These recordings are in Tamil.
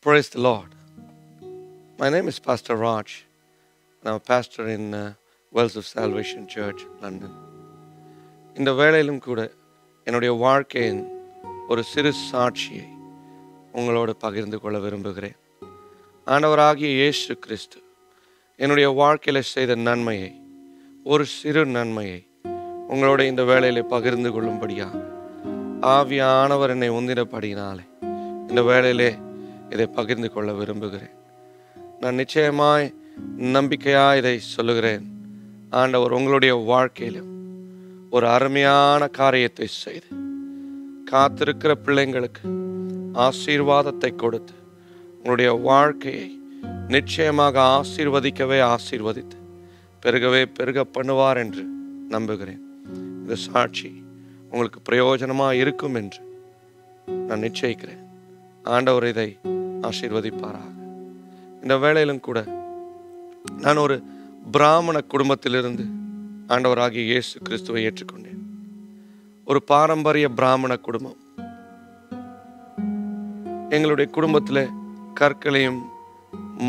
Praise the Lord. My name is Pastor Raj, and I'm a pastor in Wells of Salvation Church, London. இந்த வேளையிலும் கூட என்னுடைய வாழ்க்கையின் ஒரு சிறு சாட்சியை உங்களோடு பகிர்ந்து கொள்ள விரும்புகிறேன். ஆண்டவராகிய இயேசு கிறிஸ்து என்னுடைய வாழ்க்கையில் செய்த நன்மையை, ஒரு சிறு நன்மையை உங்களோட இந்த வேளையிலே பகிர்ந்து கொள்ளும்படியாக ஆவியானவர் என்னை உந்தினபடியினாலே இந்த வேளையிலே இதை பகிர்ந்து கொள்ள விரும்புகிறேன். நான் நிச்சயமாய் நம்பிக்கையாக இதை சொல்லுகிறேன். ஆண்டவர் உங்களுடைய வாழ்க்கையிலும் ஒரு அருமையான காரியத்தை செய்து காத்திருக்கிற பிள்ளைங்களுக்கு ஆசீர்வாதத்தை கொடுத்து உங்களுடைய வாழ்க்கையை நிச்சயமாக ஆசீர்வதித்து பெருகவே பெருக பண்ணுவார் என்று நம்புகிறேன். இந்த சாட்சி உங்களுக்கு பிரயோஜனமாக இருக்கும் என்று நான் நிச்சயிக்கிறேன். ஆண்டவர் இதை ஆசீர்வதிப்பாராக. இந்த வேளையிலும் கூட நான் ஒரு பிராமண குடும்பத்திலிருந்து ஆண்டவராகிய இயேசு கிறிஸ்துவை ஏற்றுக்கொண்டேன். ஒரு பாரம்பரிய பிராமண குடும்பம். எங்களுடைய குடும்பத்தில் கற்களையும்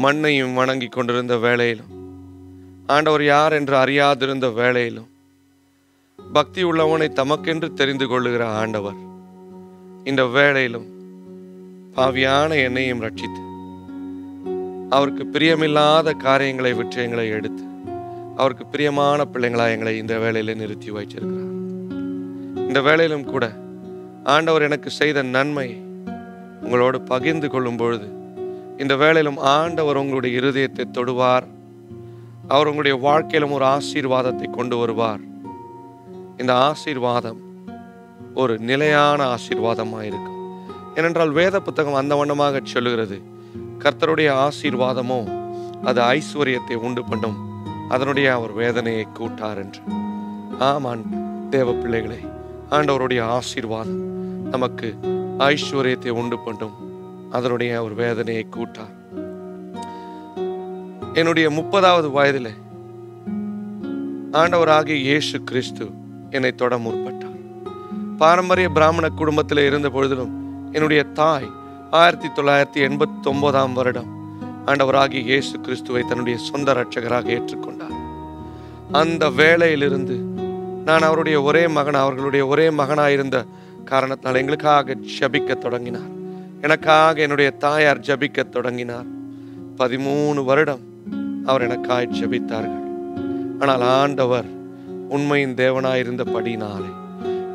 மண்ணையும் வணங்கி கொண்டிருந்த வேளையிலும், ஆண்டவர் யார் என்று அறியாதிருந்த வேளையிலும், பக்தி உள்ளவனை தமக்கென்று தெரிந்து கொள்ளுகிற ஆண்டவர் இந்த வேளையிலும் பாவியான என்னையும் ரட்சித்து அவருக்கு பிரியமில்லாத காரியங்களை விட்டு எங்களை எடுத்து அவருக்கு பிரியமான பிள்ளைங்களாக எங்களை இந்த வேளையில நிறுத்தி வைச்சிருக்கிறார். இந்த வேளையிலும் கூட ஆண்டவர் எனக்கு செய்த நன்மையை உங்களோடு பகிர்ந்து கொள்ளும் பொழுது இந்த வேளையிலும் ஆண்டவர் உங்களுடைய இருதயத்தை தொடுவார். அவர் உங்களுடைய வாழ்க்கையிலும் ஒரு ஆசீர்வாதத்தை கொண்டு வருவார். இந்த ஆசீர்வாதம் ஒரு நிலையான ஆசீர்வாதமாக இருக்கும். ஏனென்றால் வேத புத்தகம் அந்த வண்ணமாக சொல்லுகிறது, கர்த்தருடைய ஆசீர்வாதமோ அது ஐஸ்வர்யத்தை உண்டு பண்ணும், அதனுடைய அவர் வேதனையை கூட்டார் என்று. ஆமான் தேவ பிள்ளைகளே, ஆண்டவருடைய ஆசீர்வாதம் நமக்கு ஐஸ்வர்யத்தை உண்டு பண்ணும், அதனுடைய அவர் வேதனையை கூட்டார். என்னுடைய 30வது வயதில் ஆண்டவராகிய இயேசு கிறிஸ்து என்னை தொட முற்பட்டார். பாரம்பரிய பிராமண குடும்பத்தில் இருந்த பொழுதிலும் என்னுடைய தாய் 1989ஆம் வருடம் ஆண்டவராகிய இயேசு கிறிஸ்துவை தன்னுடைய சொந்த இரட்சகராக ஏற்றுக்கொண்டார். அந்த வேளையிலிருந்து நான் அவருடைய ஒரே மகன், அவர்களுடைய ஒரே மகனாயிருந்த காரணத்தினால் எங்களுக்காக ஜபிக்க தொடங்கினார். எனக்காக என்னுடைய தாயார் ஜபிக்க தொடங்கினார். 13 வருடம் அவர் எனக்காக ஜபித்தார்கள். ஆனால் ஆண்டவர் உண்மையின் தேவனாயிருந்தபடினாலே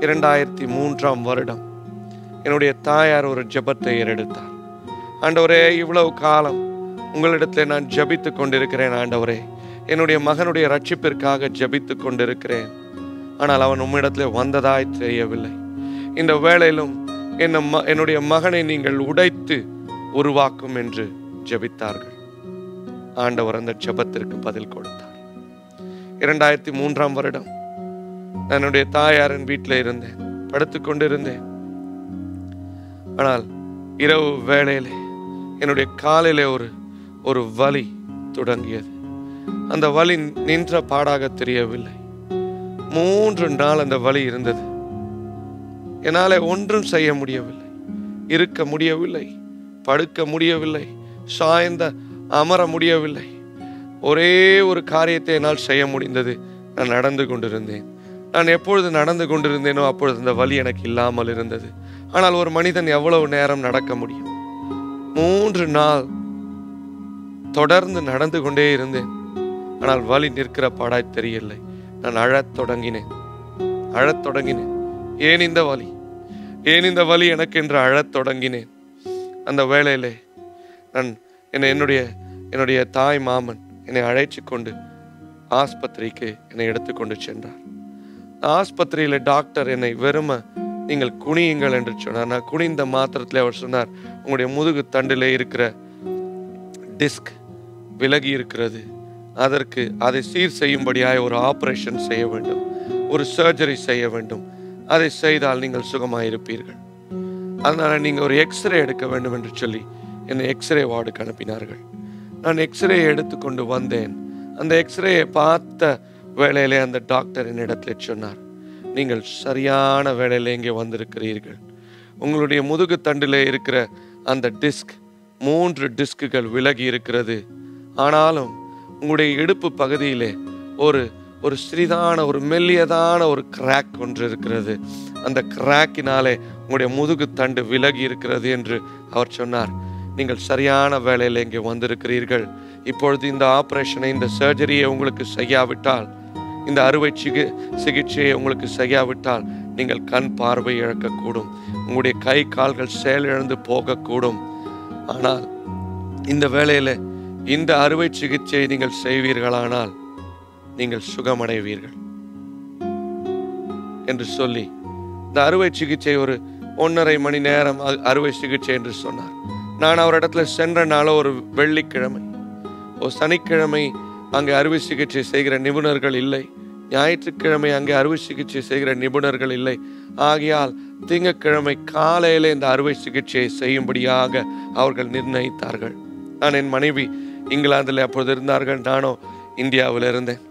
2003ஆம் வருடம் என்னுடைய தாயார் ஒரு ஜெபத்தை ஏறெடுத்தார். ஆண்டவரே, இவ்வளவு காலம் உங்களிடத்தில் நான் ஜபித்து கொண்டிருக்கிறேன். ஆண்டவரே, என்னுடைய மகனுடைய ரட்சிப்பிற்காக ஜபித்து கொண்டிருக்கிறேன். ஆனால் அவன் உம்மிடத்தில் வந்ததாய் தெரியவில்லை. இந்த வேளையிலும் என்னுடைய மகனை நீங்கள் உடைத்து உருவாக்கும் என்று ஜபித்தார்கள். ஆண்டவர் அந்த ஜெபத்திற்கு பதில் கொடுத்தார். 2003ஆம் வருடம் நான் என்னுடைய தாயாரின் வீட்டில் இருந்தேன், படுத்து கொண்டிருந்தேன். ஆனால் இரவு வேளையிலே என்னுடைய காலிலே ஒரு வலி தொடங்கியது. அந்த வலி நின்ற பாடாக தெரியவில்லை. 3 நாள் அந்த வலி இருந்தது. என்னாலே ஒன்றும் செய்ய முடியவில்லை, இருக்க முடியவில்லை, படுக்க முடியவில்லை, சாய்ந்த அமர முடியவில்லை. ஒரே ஒரு காரியத்தை என்னால் செய்ய முடிந்தது, நான் நடந்து கொண்டிருந்தேன். நான் எப்பொழுது நடந்து கொண்டிருந்தேனோ அப்பொழுது அந்த வலி எனக்கு இல்லாமல் இருந்தது. ஆனால் ஒரு மனிதன் எவ்வளவு நேரம் நடக்க முடியும்? 3 நாள் தொடர்ந்து நடந்து கொண்டே இருந்தேன். ஆனால் வலி நிற்கிற பாடாய் தெரியவில்லை. நான் அழத் தொடங்கினேன். ஏன் இந்த வலி, ஏன் இந்த வலி எனக்கு என்று அழத் தொடங்கினேன். அந்த வேளையிலே நான் என்னுடைய தாய் மாமன் என்னை அழைச்சு கொண்டு ஆஸ்பத்திரிக்கு என்னை எடுத்துக்கொண்டு சென்றார். ஆஸ்பத்திரியில் டாக்டர் என்னை வெறும நீங்கள் குனியுங்கள் என்று சொன்னார். நான் குனிந்த மாத்திரத்தில் அவர் சொன்னார், உங்களுடைய முதுகு தண்டிலே இருக்கிற டிஸ்க் விலகி இருக்கிறது, அதற்கு அதை சீர் செய்யும்படியாக ஒரு ஆபரேஷன் செய்ய வேண்டும், ஒரு சர்ஜரி செய்ய வேண்டும், அதை செய்தால் நீங்கள் சுகமாயிருப்பீர்கள், அதனால நீங்கள் ஒரு எக்ஸ்ரே எடுக்க வேண்டும் என்று சொல்லி என்னை எக்ஸ்ரே வார்டுக்கு அனுப்பினார்கள். நான் எக்ஸ்ரே எடுத்துக்கொண்டு வந்தேன். அந்த எக்ஸ்ரேயை பார்த்த வேளையிலே அந்த டாக்டர் என்னிடத்தில் சொன்னார், நீங்கள் சரியான வேளையில இங்கே வந்திருக்கிறீர்கள். உங்களுடைய முதுகு தண்டிலே இருக்கிற அந்த டிஸ்க் 3 டிஸ்குகள் விலகி இருக்கிறது. ஆனாலும் உங்களுடைய இடுப்பு பகுதியிலே ஒரு சிறிதான ஒரு மெல்லியதான ஒரு கிராக் ஒன்று இருக்கிறது. அந்த கிராக்கினாலே உங்களுடைய முதுகு தண்டு விலகி இருக்கிறது என்று அவர் சொன்னார். நீங்கள் சரியான வேளையில் இங்கே வந்திருக்கிறீர்கள். இப்பொழுது இந்த ஆபரேஷனை, இந்த சர்ஜரியை உங்களுக்கு செய்யாவிட்டால், இந்த அறுவை சிகிச்சையை உங்களுக்கு செய்யாவிட்டால் நீங்கள் கண் பார்வை இழக்கக்கூடும். உங்களுடைய கை கால்கள் செயலிழந்து போகக்கூடும். ஆனால் இந்த வேளையில் இந்த அறுவை சிகிச்சையை நீங்கள் செய்வீர்களானால் நீங்கள் சுகமடைவீர்கள் என்று சொல்லி, இந்த அறுவை சிகிச்சை ஒரு 1.5 மணி நேரம் அறுவை சிகிச்சை என்று சொன்னார். நான் அவரிடத்துல சென்ற நாளோ ஒரு வெள்ளிக்கிழமை, ஒரு சனிக்கிழமை அங்கே அறுவை சிகிச்சை செய்கிற நிபுணர்கள் இல்லை. ஞாயிற்றுக்கிழமை அங்கே அறுவை சிகிச்சை செய்கிற நிபுணர்கள் இல்லை. ஆகையால் திங்கட்கிழமை காலையிலே இந்த அறுவை சிகிச்சையை செய்யும்படியாக அவர்கள் நிர்ணயித்தார்கள். நான், என் மனைவி இங்கிலாந்தில் அப்பொழுது இருந்தார்கள், நானோ இந்தியாவில் இருந்தேன்.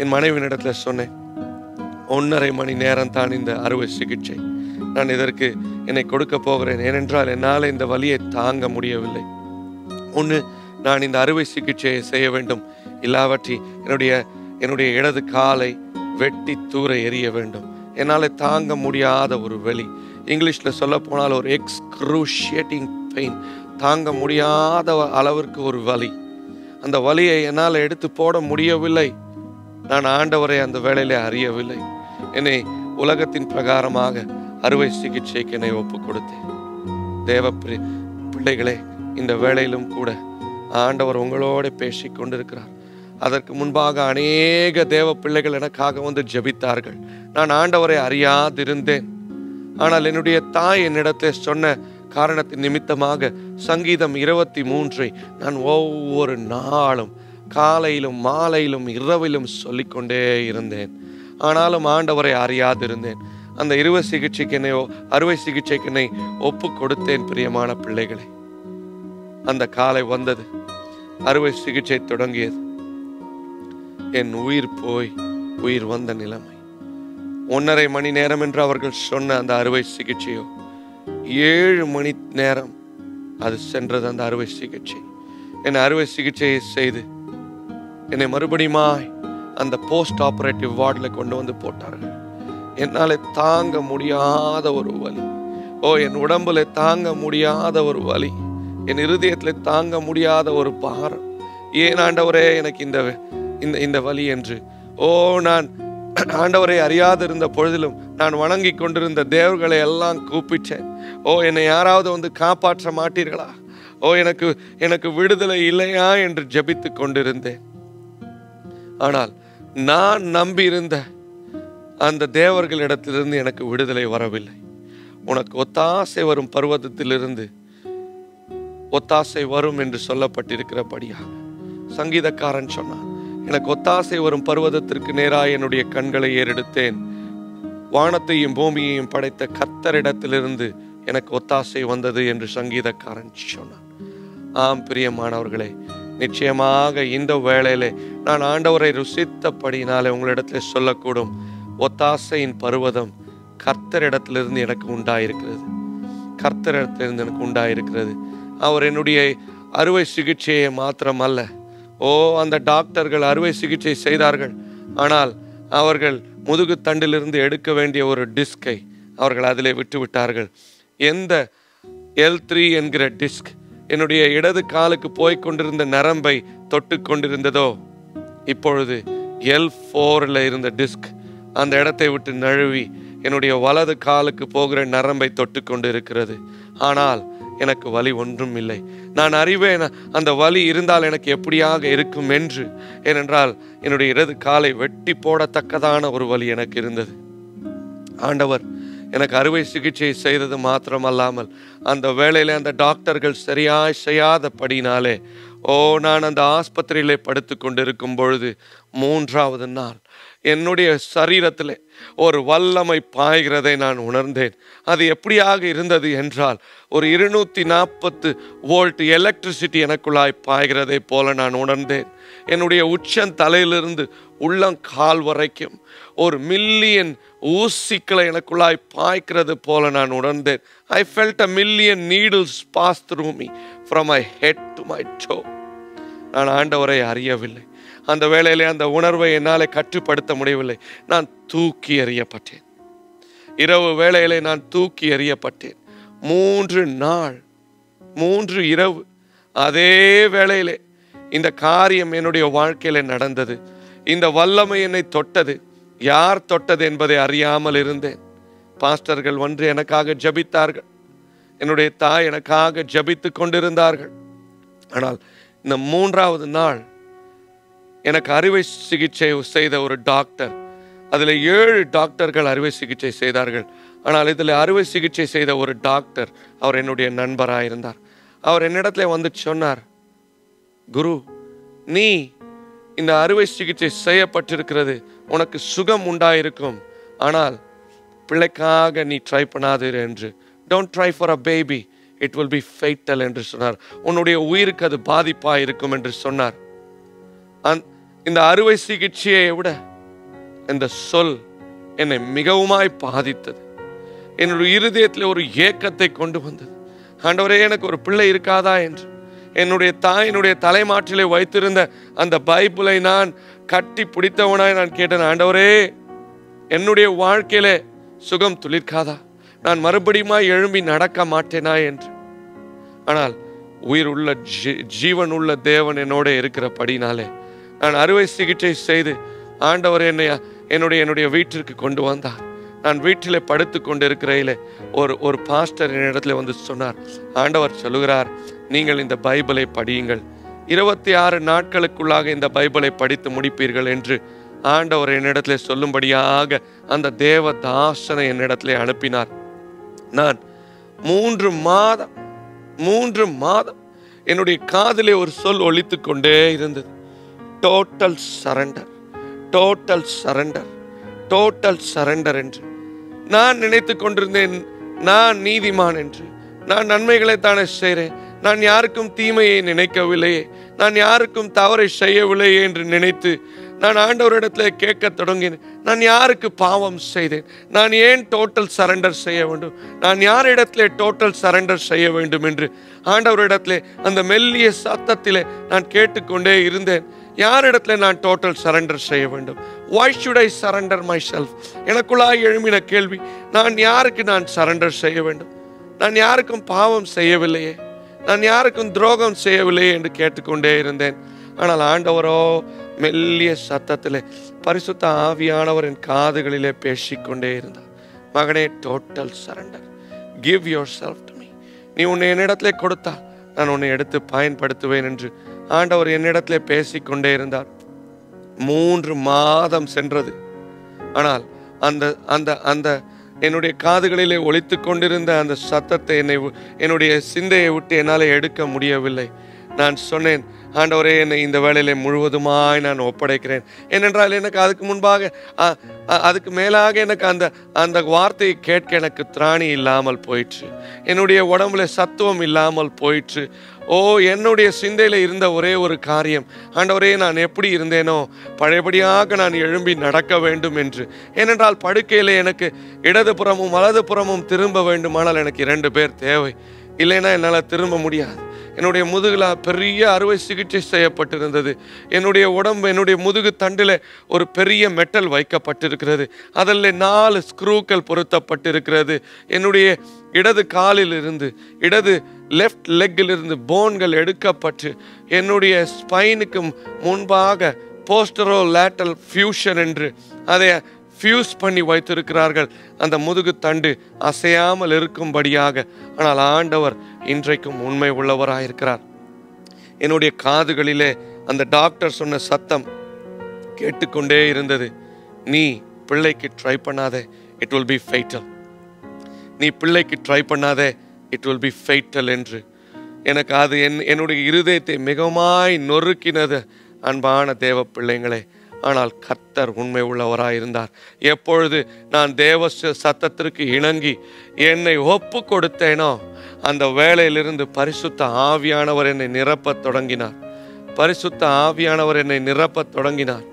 என் மனைவியினிடத்தில் சொன்னேன், 1.5 மணி நேரம் தான் இந்த அறுவை சிகிச்சை. நான் இதற்கு என்னை கொடுக்க போகிறேன். ஏனென்றால் என்னால் இந்த வலியை தாங்க முடியவில்லை. ஒன்று, நான் இந்த அறுவை சிகிச்சையை செய்ய வேண்டும், இல்லாவற்றி என்னுடைய இடது காலை வெட்டி தூர எறிய வேண்டும். என்னால் தாங்க முடியாத ஒரு வலி. இங்கிலீஷில் சொல்ல போனால் ஒரு எக்ஸ்க்ரூஷியேட்டிங் பெயின், தாங்க முடியாத அளவிற்கு ஒரு வலி. அந்த வலியை என்னால் எடுத்து போட முடியவில்லை. நான் ஆண்டவரை அந்த வேளையிலே அறியவில்லை. என்னை உலகத்தின் பிரகாரமாக அறுவை சிகிச்சைக்கு என்னை ஒப்பு கொடுத்தேன். தேவ பிள்ளைகளே, இந்த வேளையிலும் கூட ஆண்டவர் உங்களோட பேசி கொண்டிருக்கிறார். அதற்கு முன்பாக அநேக தேவ பிள்ளைகள் எனக்காக வந்து ஜெபித்தார்கள். நான் ஆண்டவரை அறியாதிருந்தேன். ஆனால் என்னுடைய தாய் என்னிடத்தில் சொன்ன காரணத்தின் நிமித்தமாக சங்கீதம் 23 நான் ஒவ்வொரு நாளும் காலையிலும் மாலையிலும் இரவிலும் சொல்லிக்கொண்டே இருந்தேன். ஆனாலும் ஆண்டவரை அறியாதிருந்தேன். அந்த அறுவை சிகிச்சைக்கு என்னை ஒப்பு கொடுத்தேன். பிரியமான பிள்ளைகளே, அந்த காலை வந்தது, அறுவை சிகிச்சை தொடங்கியது. என் உயிர் போய் உயிர் வந்த நிலைமை. 1.5 மணி நேரம் என்று அவர்கள் சொன்ன அந்த அறுவை சிகிச்சையோ 7 மணி நேரம் அது சென்றது. அந்த அறுவை சிகிச்சை, என்னை அறுவை சிகிச்சையை செய்து என்னை மறுபடியுமாய் அந்த போஸ்ட் ஆபரேட்டிவ் வார்டில் கொண்டு வந்து போட்டார்கள். என்னால் தாங்க முடியாத ஒரு வலி, என் உடம்புல தாங்க முடியாத ஒரு வலி, என் இருதயத்தில் தாங்க முடியாத ஒரு பாரம். ஏன் ஆண்டவரே எனக்கு இந்த வலி என்று நான் ஆண்டவரை அறியாதிருந்த பொழுதிலும் நான் வணங்கி கொண்டிருந்த தேவர்களை எல்லாம் கூப்பிட்டேன். என்னை யாராவது வந்து காப்பாற்ற மாட்டீர்களா? எனக்கு விடுதலை இல்லையா என்று ஜெபித்து கொண்டிருந்தேன். ஆனால் நான் நம்பியிருந்த அந்த தேவர்களிடத்திலிருந்து எனக்கு விடுதலை வரவில்லை. உனக்கு ஒத்தாசை வரும் பர்வதத்திலிருந்து ஒத்தாசை வரும் என்று சொல்லப்பட்டிருக்கிறபடியாக சங்கீதக்காரன் சொன்னான், எனக்கு ஒத்தாசை வரும் பர்வதத்திற்கு நேராக என்னுடைய கண்களை ஏறெடுத்தேன். வானத்தையும் பூமியையும் படைத்த கர்த்தரிடத்திலிருந்து எனக்கு ஒத்தாசை வந்தது என்று சங்கீதக்காரன் சொன்னான். ஆம் பிரியமானவர்களே, நிச்சயமாக இந்த வேளையிலே நான் ஆண்டவரை ருசித்தபடினாலே உங்களிடத்தில் சொல்லக்கூடும், ஒத்தாசையின் பர்வதம் கர்த்தரிடத்திலிருந்து எனக்கு உண்டாயிருக்கிறது. கர்த்தரிடத்திலிருந்து எனக்கு உண்டாயிருக்கிறது. அவர் என்னுடைய அறுவை சிகிச்சையை மாத்திரமல்ல, அந்த டாக்டர்கள் அறுவை சிகிச்சை செய்தார்கள். ஆனால் அவர்கள் முதுகு தண்டிலிருந்து எடுக்க வேண்டிய ஒரு டிஸ்கை அவர்கள் அதிலே விட்டு விட்டார்கள். எந்த L3 என்கிற டிஸ்க் என்னுடைய இடது காலுக்கு போய் கொண்டிருந்த நரம்பை தொட்டு கொண்டிருந்ததோ, இப்பொழுது L4 இருந்த டிஸ்க் அந்த இடத்தை விட்டு நழுவி என்னுடைய வலது காலுக்கு போகிற நரம்பை தொட்டு கொண்டு இருக்கிறது. ஆனால் எனக்கு வலி ஒன்றும் இல்லை. நான் அறிவேன் அந்த வலி இருந்தால் எனக்கு எப்படியாக இருக்கும் என்று. ஏனென்றால் என்னுடைய இடது காலை வெட்டி போடத்தக்கதான ஒரு வலி எனக்கு இருந்தது. ஆண்டவர் எனக்கு அறுவை சிகிச்சை செய்தது மாத்திரமல்லாமல் அந்த வேளையில அந்த டாக்டர்கள் சரியாய் செய்யாதபடினாலே நான் அந்த ஆஸ்பத்திரியிலே படுத்து கொண்டிருக்கும் பொழுது 3வது நாள் என்னுடைய சரீரத்தில் ஒரு வல்லமை பாய்கிறதை நான் உணர்ந்தேன். அது எப்படியாக இருந்தது என்றால், ஒரு 240 வோல்ட் எலக்ட்ரிசிட்டி எனக்குள்ளாய் பாய்கிறதை போல நான் உணர்ந்தேன். என்னுடைய உச்சன் தலையிலிருந்து உள்ளங்கால் வரைக்கும் 1,000,000 ஊசிக்களை எனக்குள்ளாய் பாய்க்கிறது போல நான் உணர்ந்தேன். I felt 1,000,000 needles pass through me from my head to my toe. நான் ஆண்டவரை அறியவில்லை. அந்த வேளையிலே அந்த உணர்வை என்னாலே கட்டுப்படுத்த முடியவில்லை. நான் தூக்கி எறியப்பட்டேன். இரவு வேளையிலே நான் தூக்கி எறியப்பட்டேன். 3 நாள் 3 இரவு அதே வேளையிலே இந்த காரியம் என்னுடைய வாழ்க்கையில நடந்தது. இந்த வல்லமை என்னை தொட்டது. யார் தொட்டது என்பதை அறியாமல் இருந்தேன். பாஸ்டர்கள் வந்து எனக்காக ஜெபித்தார்கள். என்னுடைய தாய் எனக்காக ஜெபித்து கொண்டிருந்தார்கள். ஆனால் இந்த 3வது நாள் எனக்கு அறுவை சிகிச்சை செய்த ஒரு டாக்டர், அதில் 7 டாக்டர்கள் அறுவை சிகிச்சை செய்தார்கள். ஆனால் இதில் அறுவை சிகிச்சை செய்த ஒரு டாக்டர், அவர் என்னுடைய நண்பராக இருந்தார். அவர் என்னிடத்துல வந்து சொன்னார், குரு, நீ இந்த அறுவை சிகிச்சை செய்யப்பட்டிருக்கிறது, உனக்கு சுகம் உண்டாயிருக்கும், ஆனால் பிள்ளைக்காக நீ ட்ரை பண்ணாதீர் என்று. Don't try for a baby, it will be fatal என்று சொன்னார். உன்னுடைய உயிருக்கு அது பாதிப்பாக இருக்கும் என்று சொன்னார். இந்த அறுவை சிகிச்சையை விட இந்த சொல் என்னை மிகவுமாய் பாதித்தது. என்னுடைய இருதயத்தில் ஒரு ஏக்கத்தை கொண்டு வந்தது. ஆண்டவரே, எனக்கு ஒரு பிள்ளை இருக்காதா என்று. என்னுடைய தாயினுடைய தலைமாட்டிலே வைத்திருந்த அந்த பைபிளை நான் கட்டி பிடித்தவனாய் நான் கேட்டேன், ஆண்டவரே, என்னுடைய வாழ்க்கையிலே சுகம் துளிர்க்காதா? நான் மறுபடியும் எழும்பி நடக்க மாட்டேனா என்று. ஆனால் உயிர் உள்ள ஜீவன் உள்ள தேவன் என்னோட இருக்கிறபடினாலே நான் அறுவை சிகிச்சை செய்து ஆண்டவர் என்னுடைய வீட்டிற்கு கொண்டு வந்தார். நான் வீட்டிலே படுத்து கொண்டிருக்கிறதிலே ஒரு பாஸ்டர் என்னிடத்துல வந்து சொன்னார், ஆண்டவர் சொல்லுகிறார், நீங்கள் இந்த பைபிளை படியுங்கள், 26 நாட்களுக்குள்ளாக இந்த பைபிளை படித்து முடிப்பீர்கள் என்று ஆண்டவர் என்னிடத்துல சொல்லும்படியாக அந்த தேவதாசனை என்னிடத்துல அனுப்பினார். நான் 3 மாதம் என்னுடைய காதிலே ஒரு சொல் ஒலித்து கொண்டே இருந்தது, total surrender, total surrender, total surrender என்று. நான் நினைத்து கொண்டிருந்தேன், நான் நீதிமான் என்று. நான் நன்மைகளை தானே செய்கிறேன், நான் யாருக்கும் தீமையை நினைக்கவில்லையே, நான் யாருக்கும் தவறை செய்யவில்லையே என்று நினைத்து நான் ஆண்டவரிடத்தில் கேட்க தொடங்கினேன், நான் யாருக்கு பாவம் செய்தேன்? நான் ஏன் டோட்டல் சரண்டர் செய்ய வேண்டும்? நான் யாரிடத்திலே டோட்டல் சரண்டர் செய்ய வேண்டும் என்று ஆண்டவரிடத்திலே அந்த மெல்லிய சத்தத்திலே நான் கேட்டுக்கொண்டே இருந்தேன். யாரிடத்துல நான் டோட்டல் சரண்டர் செய்ய வேண்டும்? Why should I surrender myself? எனக்குள்ளாய் எழும்பின கேள்வி, நான் யாருக்கு நான் சரண்டர் செய்ய வேண்டும்? நான் யாருக்கும் பாவம் செய்யவில்லையே, நான் யாருக்கும் துரோகம் செய்யவில்லையே என்று கேட்டுக்கொண்டே இருந்தேன். ஆனால் ஆண்டவரோ மெல்லிய சத்தத்திலே பரிசுத்த ஆவியானவர் என் காதுகளிலே பேசிக்கொண்டே இருந்தார், மகனே, total surrender, give your self to me. நீ உன்னை என்னிடத்திலே கொடுத்தா நான் உன்னை எடுத்து பயன்படுத்துவேன் என்று ஆண்டவர் என்னிடத்திலே பேசிக்கொண்டே இருந்தார். 3 மாதம் சென்றது. ஆனால் அந்த அந்த அந்த என்னுடைய காதுகளிலே ஒலித்து கொண்டிருந்த அந்த சத்தத்தை என்னுடைய சிந்தையை விட்டு என்னால் எடுக்க முடியவில்லை. நான் சொன்னேன், ஆண்டவரே, என்னை இந்த வேளையிலே முழுவதுமாய் நான் ஒப்படைக்கிறேன். ஏனென்றால் எனக்கு அதுக்கு முன்பாக அதுக்கு மேலாக எனக்கு அந்த வார்த்தையை கேட்க எனக்கு திராணி இல்லாமல் போயிற்று. என்னுடைய உடம்புல சத்துவம் இல்லாமல் போயிற்று. என்னுடைய சிந்தையில் இருந்த ஒரே ஒரு காரியம், ஆண்டவரே, நான் எப்படி இருந்தேனோ பழையபடியாக நான் எழும்பி நடக்க வேண்டும் என்று. ஏனென்றால் படுக்கையில் எனக்கு இடதுபுறமும் வலதுபுறமும் திரும்ப வேண்டுமானால் எனக்கு 2 பேர் தேவை, இல்லைன்னா என்னால் திரும்ப முடியாது. என்னுடைய முதுகில் பெரிய அறுவை சிகிச்சை செய்யப்பட்டிருந்தது. என்னுடைய உடம்பு, என்னுடைய முதுகு தண்டில் ஒரு பெரிய மெட்டல் வைக்கப்பட்டிருக்கிறது. அதில் 4 ஸ்க்ரூக்கள் பொருத்தப்பட்டிருக்கிறது. என்னுடைய இடது காலில் இருந்து, இடது லெஃப்ட் லெக்கிலிருந்து போன்கள் எடுக்கப்பட்டு என்னுடைய ஸ்பைனுக்கு முன்பாக போஸ்டரோ லேட்டல் ஃபியூஷன் என்று அதை ஃபியூஸ் பண்ணி வைத்திருக்கிறார்கள், அந்த முதுகு தண்டு அசையாமல் இருக்கும்படியாக. ஆனால் ஆண்டவர் இன்றைக்கும் உண்மை உள்ளவராயிருக்கிறார். என்னுடைய காதுகளிலே அந்த டாக்டர் சொன்ன சத்தம் கேட்டுக்கொண்டே இருந்தது, நீ பிள்ளைக்கு ட்ரை பண்ணாதே, இட் வில் பி ஃபேட்டல். நீ பிள்ளைக்கு ட்ரை பண்ணாதே, இட் வில் பி ஃபேட்டல் என்று. எனக்கு அது என்னுடைய இருதயத்தை மிகமாய் நொறுக்கினது. அன்பான தேவ பிள்ளைங்களே, ஆனால் கர்த்தர் உண்மை உள்ளவராயிருந்தார். எப்பொழுது நான் தேவ சத்தத்திற்கு இணங்கி என்னை ஒப்பு கொடுத்தேனோ அந்த வேளையிலிருந்து பரிசுத்த ஆவியானவர் என்னை நிரப்பத் தொடங்கினார். பரிசுத்த ஆவியானவர் என்னை நிரப்பத் தொடங்கினார்.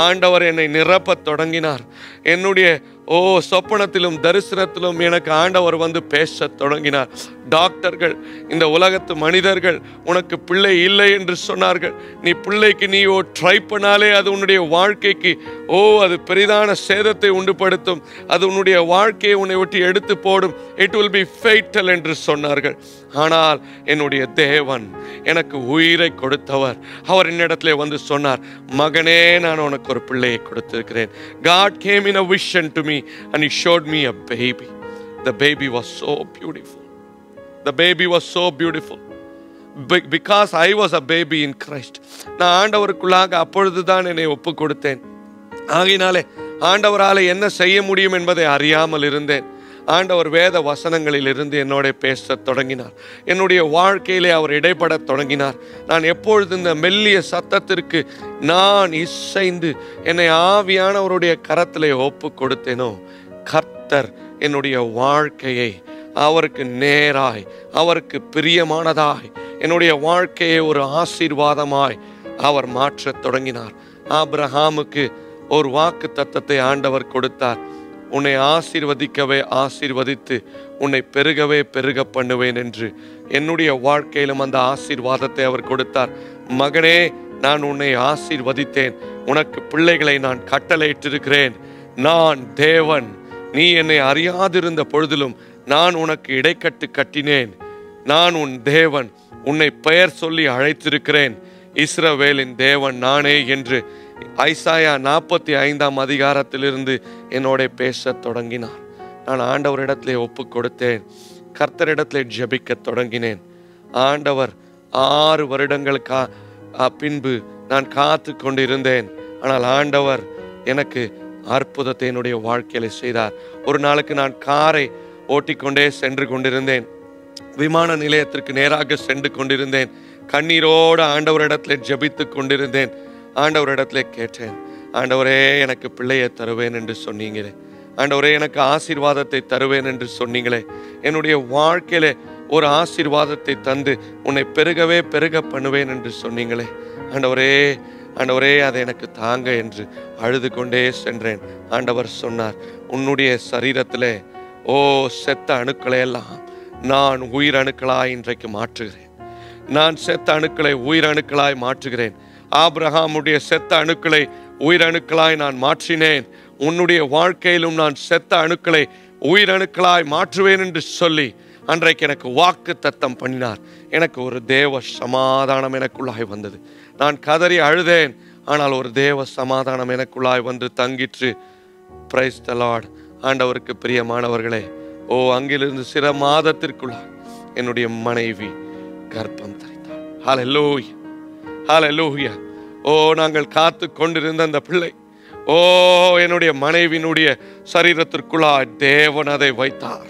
ஆண்டவர் என்னை நிரப்பத் தொடங்கினார். என்னுடைய சொப்பனத்திலும் தரிசனத்திலும் எனக்கு ஆண்டவர் வந்து பேசத் தொடங்கினார். டாக்டர்கள், இந்த உலகத்து மனிதர்கள் உனக்கு பிள்ளை இல்லை என்று சொன்னார்கள். நீ பிள்ளைக்கு நீ ட்ரை பண்ணாலே அது உன்னுடைய வாழ்க்கைக்கு அது பெரிதான சேதத்தை உண்டுபடுத்தும், அது உன்னுடைய வாழ்க்கையை உன்னை விட்டு எடுத்து போடும், இட் வில் பி ஃபேட்டல் என்று சொன்னார்கள். ஆனால் என்னுடைய தேவன் எனக்கு உயிரை கொடுத்தவர். அவர் என்னிடத்திலே வந்து சொன்னார், மகனே, நான் உனக்கு ஒரு பிள்ளையை கொடுத்திருக்கிறேன். God came in a vision to me and he showed me a baby. The baby was so beautiful. The baby was so beautiful because I was a baby in Christ. நான் ஆண்டவருக்குள்ளாக அப்பொழுதுதான் என்னை ஒப்பு கொடுத்தேன். ஆகையினாலே ஆண்டவராலே என்ன செய்ய முடியும் என்பதை அறியாமல் இருந்தேன். ஆண்டவர் வேத வசனங்களில் இருந்து என்னோட பேசத் தொடங்கினார். என்னுடைய வாழ்க்கையிலே அவர் இடைப்பட தொடங்கினார். நான் எப்பொழுது இந்த மெல்லிய சத்தத்திற்கு நான் இசைந்து என்னை ஆவியானவருடைய கரத்திலே ஒப்பு கொடுத்தேனோ, கர்த்தர் என்னுடைய வாழ்க்கையை அவருக்கு நேராய், அவருக்கு பிரியமானதாய், என்னுடைய வாழ்க்கையை ஒரு ஆசீர்வாதமாய் அவர் மாற்றத் தொடங்கினார். ஆபிரகாமுக்கு ஒரு வாக்கு தத்தத்தை ஆண்டவர் கொடுத்தார். உன்னை ஆசீர்வதிக்கவே ஆசீர்வதித்து உன்னை பெருகவே பெருக பண்ணுவேன் என்று. என்னுடைய வாழ்க்கையிலும் அந்த ஆசீர்வாதத்தை அவர் கொடுத்தார். மகனே, நான் உன்னை ஆசீர்வதித்தேன், உனக்கு பிள்ளைகளை நான் கட்டளையிட்டிருக்கிறேன். நான் தேவன், நீ என்னை அறியாதிருந்த பொழுதிலும் நான் உனக்கு இடைக்கட்டு கட்டினேன். நான் உன் தேவன், உன்னை பெயர் சொல்லி அழைத்திருக்கிறேன். இஸ்ரவேலின் தேவன் நானே என்று ஐசாயா 45 அதிகாரத்திலிருந்து என்னோட பேசத் தொடங்கினார். நான் ஆண்டவரிடத்திலே ஒப்பு கொடுத்தேன். கர்த்தரிடத்திலே ஜெபிக்க தொடங்கினேன். ஆண்டவர் 6 வருடங்களுக்கு பின்பு நான் காத்து கொண்டிருந்தேன். ஆனால் ஆண்டவர் எனக்கு அற்புதத்தை என்னுடைய வாழ்க்கையில செய்தார். ஒரு நாளுக்கு நான் காரை ஓட்டிக்கொண்டே சென்று கொண்டிருந்தேன். விமான நிலையத்திற்கு நேராக சென்று கொண்டிருந்தேன். கண்ணீரோடு ஆண்டவரிடத்திலே ஜெபித்து கொண்டிருந்தேன். ஆண்டவரிடத்திலே கேட்டேன், ஆண்டவரே, எனக்கு பிள்ளையை தருவேன் என்று சொன்னீங்களே, ஆண்டவரே, எனக்கு ஆசீர்வாதத்தை தருவேன் என்று சொன்னீங்களே, என்னுடைய வாழ்க்கையில ஒரு ஆசீர்வாதத்தை தந்து உன்னை பெருகவே பெருக பண்ணுவேன் என்று சொன்னீங்களே, ஆண்டவரே, ஆண்டவரே, அதை எனக்கு தாங்க என்று அழுது கொண்டே சென்றேன். ஆண்டவர் சொன்னார், உன்னுடைய சரீரத்திலே செத்த அணுக்களை எல்லாம் நான் உயிரணுக்களாய் இன்றைக்கு மாற்றுகிறேன். நான் செத்த அணுக்களை உயிரணுக்களாய் மாற்றுகிறேன். ஆபிரகாமுடைய செத்த அணுக்களை உயிரணுக்களாய் நான் மாற்றினேன். உன்னுடைய வாழ்க்கையிலும் நான் செத்த அணுக்களை உயிரணுக்களாய் மாற்றுவேன் என்று சொல்லி அன்றைக்கு எனக்கு வாக்கு தத்தம் பண்ணினார். எனக்கு ஒரு தேவ சமாதானம் எனக்குள்ளாய் வந்தது. நான் கதறி அழுதேன். ஆனால் ஒரு தேவ சமாதானம் எனக்குள்ளாய் வந்து தங்கிற்று. Praise the Lord. ஆண்டவருக்கு பிரியமானவர்களே, அங்கிலிருந்து சில மாதத்திற்குள்ளாய் என்னுடைய மனைவி கர்ப்பம் தரித்தாள். ஹல்லேலூயா, ஹல்லேலூயா. நாங்கள் காத்து கொண்டிருந்த அந்த பிள்ளை என்னுடைய மனைவியினுடைய சரீரத்திற்குள்ளாய் தேவன் அதை வைத்தார்.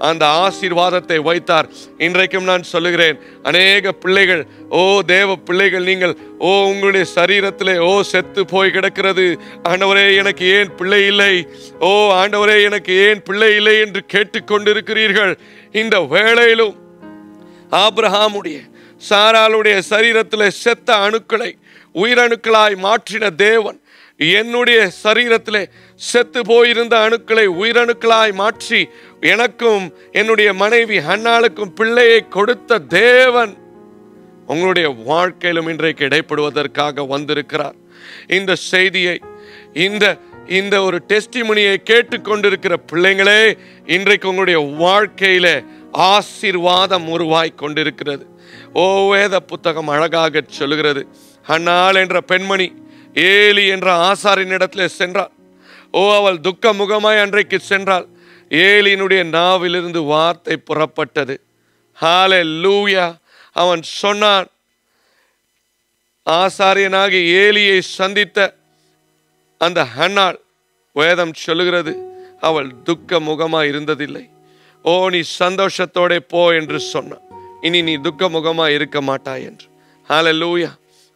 அந்த ஆசீர்வாதத்தை வைத்தார். இன்றைக்கும் நான் சொல்லுகிறேன், அநேக பிள்ளைகள் தேவ பிள்ளைகள் நீங்கள் உங்களுடைய சரீரத்திலே செத்து போய் கிடக்கிறது. ஆண்டவரே, எனக்கு ஏன் பிள்ளை இல்லை, ஆண்டவரே, எனக்கு ஏன் பிள்ளை இல்லை என்று கேட்டுக்கொண்டிருக்கிறீர்கள். இந்த வேளையிலும் ஆபிரகாமுடைய சாராளுடைய சரீரத்திலே செத்த அணுக்களை உயிரணுக்களாய் மாற்றின தேவன் என்னுடைய சரீரத்திலே செத்து போயிருந்த அணுக்களை உயிரணுக்களாய் மாற்றி எனக்கும் என்னுடைய மனைவி ஹன்னாளுக்கும் பிள்ளையை கொடுத்த தேவன் உங்களுடைய வாழ்க்கையிலும் இன்றைக்கு இடைப்படுவதற்காக வந்திருக்கிறார். இந்த செய்தியை, இந்த ஒரு டெஸ்டிமனியை கேட்டுக்கொண்டிருக்கிற பிள்ளைங்களே, இன்றைக்கு உங்களுடைய வாழ்க்கையில ஆசீர்வாதம் உருவாய் கொண்டிருக்கிறது. வேத புத்தகம் அழகாக சொல்லுகிறது, ஹன்னாள் என்ற பெண்மணி ஏலி என்ற ஆசாரின் இடத்திலே சென்றாள். அவள் துக்க முகமாய் அன்றைக்கு சென்றாள். ஏலியினுடைய நாவிலிருந்து வார்த்தை புறப்பட்டது. ஹல்லேலூயா. அவன் சொன்னான், ஆசாரியனாகி ஏலியை சந்தித்த அந்த ஹன்னாள், வேதம் சொல்லுகிறது, அவள் துக்க முகமாய் இருந்ததில்லை. நீ சந்தோஷத்தோட போ என்று சொன்னான். இனி நீ துக்க முகமாய் இருக்க மாட்டாய் என்று. ஹல்லேலூயா.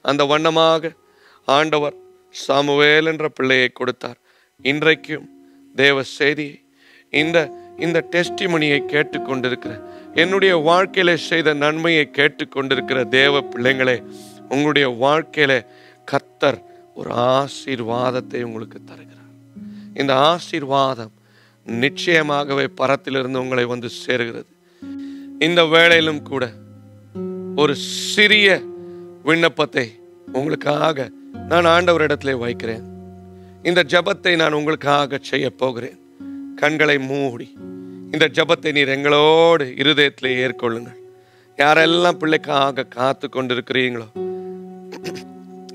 அந்த வண்ணமாக ஆண்டவர் சாமுவேல் என்ற பிள்ளையை கொடுத்தார். இன்றைக்கும் தேவ செய்தியை இந்த டெஸ்டிமனியை கேட்டுக்கொண்டிருக்கிற, என்னுடைய வாழ்க்கையில செய்த நன்மையை கேட்டுக்கொண்டிருக்கிற தேவ பிள்ளைங்களே, உங்களுடைய வாழ்க்கையில கர்த்தர் ஒரு ஆசீர்வாதத்தை உங்களுக்கு தருகிறார். இந்த ஆசீர்வாதம் நிச்சயமாகவே பரத்திலிருந்து உங்களை வந்து சேருகிறது. இந்த வேளையிலும் கூட ஒரு சிறிய விண்ணப்பத்தை உங்களுக்காக நான் ஆண்டவரிடத்திலே வைக்கிறேன். இந்த ஜெபத்தை நான் உங்களுக்காக செய்ய போகிறேன். கண்களை மூடி இந்த ஜெபத்தை நீர் எங்களோடு இருதயத்திலே ஏற்கொள்ளுங்கள். யாரெல்லாம் பிள்ளைக்காக காத்து கொண்டிருக்கிறீங்களோ,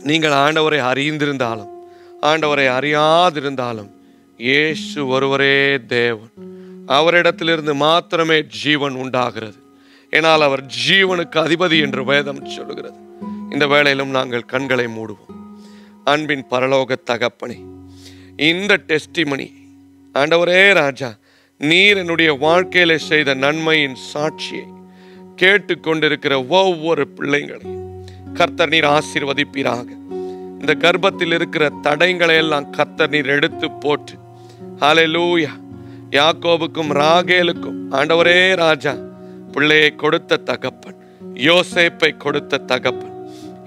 நீங்கள் ஆண்டவரை அறிந்திருந்தாலும் ஆண்டவரை அறியாதிருந்தாலும் இயேசு ஒருவரே தேவன். அவரிடத்திலிருந்து மாத்திரமே ஜீவன் உண்டாகிறது. ஏனால் அவர் ஜீவனுக்கு அதிபதி என்று வேதம் சொல்லுகிறது. இந்த வேளையிலும் நாங்கள் கண்களை மூடுவோம். அன்பின் பரலோக தகப்பனே, இந்த டெஸ்டிமனி ஆண்டவரே ராஜா, நீர் என்னுடைய வாழ்க்கையில செய்த நன்மையின் சாட்சியை கேட்டுக்கொண்டிருக்கிற ஒவ்வொரு பிள்ளைங்களையும் கர்த்தர் நீர் ஆசீர்வதிப்பீராக. இந்த கர்ப்பத்தில் இருக்கிற தடைகளை எல்லாம் கர்த்தர் நீர் எடுத்து போட்டு, ஹல்லேலூயா, யாக்கோபுக்கும் ராகேலுக்கும் ஆண்டவரே ராஜா பிள்ளையை கொடுத்த தகப்பன், யோசேப்பை கொடுத்த தகப்பன்,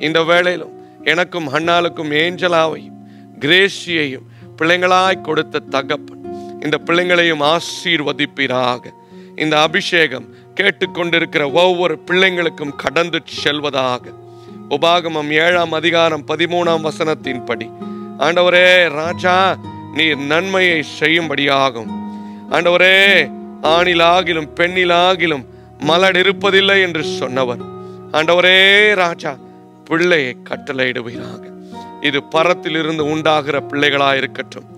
இந்த வேளையிலும் எனக்கும் ஹன்னாலுக்கும் ஏஞ்சலாவையும் கிரேசியையும் பிள்ளைங்களாய் கொடுத்த தகப்பன், இந்த பிள்ளைங்களையும் ஆசீர்வதிப்பீராக. இந்த அபிஷேகம் கேட்டுக்கொண்டிருக்கிற ஒவ்வொரு பிள்ளைங்களுக்கும் கடந்து செல்வதாக. உபாகமம் 7ஆம் அதிகாரம் 13ஆம் வசனத்தின்படி ஆண்டவரே ராஜா, நீர் நன்மையை செய்யும்படியாகும். ஆண்டவரே, ஆணிலாகிலும் பெண்ணிலாகிலும் மலர் இருப்பதில்லை என்று சொன்னவர் ஆண்டவரே ராஜா, பிள்ளையை கட்டளையிடுவீராக. இது பரத்திலிருந்து உண்டாகிற பிள்ளைகளாயிருக்கட்டும்.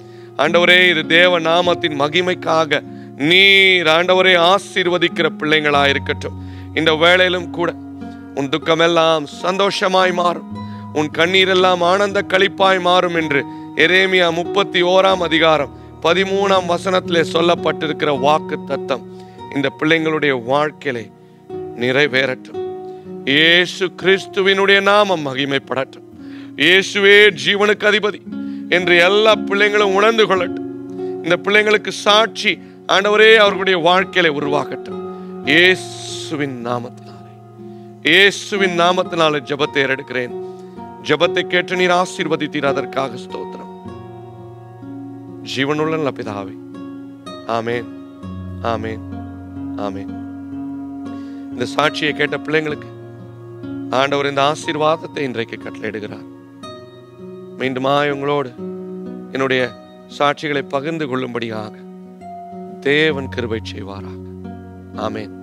ஆண்டவரே, இது தேவ நாமத்தின் மகிமைக்காக நீர் ஆண்டவரே ஆசீர்வதிக்கிற பிள்ளைங்களாயிருக்கட்டும். இந்த வேளையிலும் கூட உன் துக்கமெல்லாம் சந்தோஷமாய் மாறும், உன் கண்ணீரெல்லாம் ஆனந்த களிப்பாய் மாறும் என்று எரேமியா 31ஆம் அதிகாரம் 13ஆம் வசனத்திலே சொல்லப்பட்டிருக்கிற வாக்கு தத்தம் இந்த பிள்ளைங்களுடைய வாழ்க்கையிலே நிறைவேறட்டும். இயேசு கிறிஸ்துவினுடைய நாமம் மகிமைப்படட்டும். இயேசுவே ஜீவனுக்கு அதிபதி என்று எல்லா பிள்ளைங்களும் உணர்ந்து கொள்ளட்டும். இந்த பிள்ளைங்களுக்கு சாட்சி ஆண்டவரே அவர்களுடைய வாழ்க்கையில உருவாகட்டும். இயேசுவின் நாமத்தினாலே ஜெபத்தை ஏறெடுக்கிறேன். ஜெபத்தை கேட்டு நீர் ஆசீர்வதித்தீர், அதற்காக ஸ்தோத்திரம். ஜீவனுள்ள நல்ல பிதாவே, ஆமேன், ஆமேன், ஆமேன். இந்த சாட்சியை கேட்ட பிள்ளைங்களுக்கு ஆண்டவர் இந்த ஆசீர்வாதத்தை இன்றைக்கு கட்டளையிடுகிறார். மீண்டுமாய் உங்களோடு என்னுடைய சாட்சிகளை பகிர்ந்து கொள்ளும்படியாக தேவன் கிருபை செய்வாராக. ஆமேன்.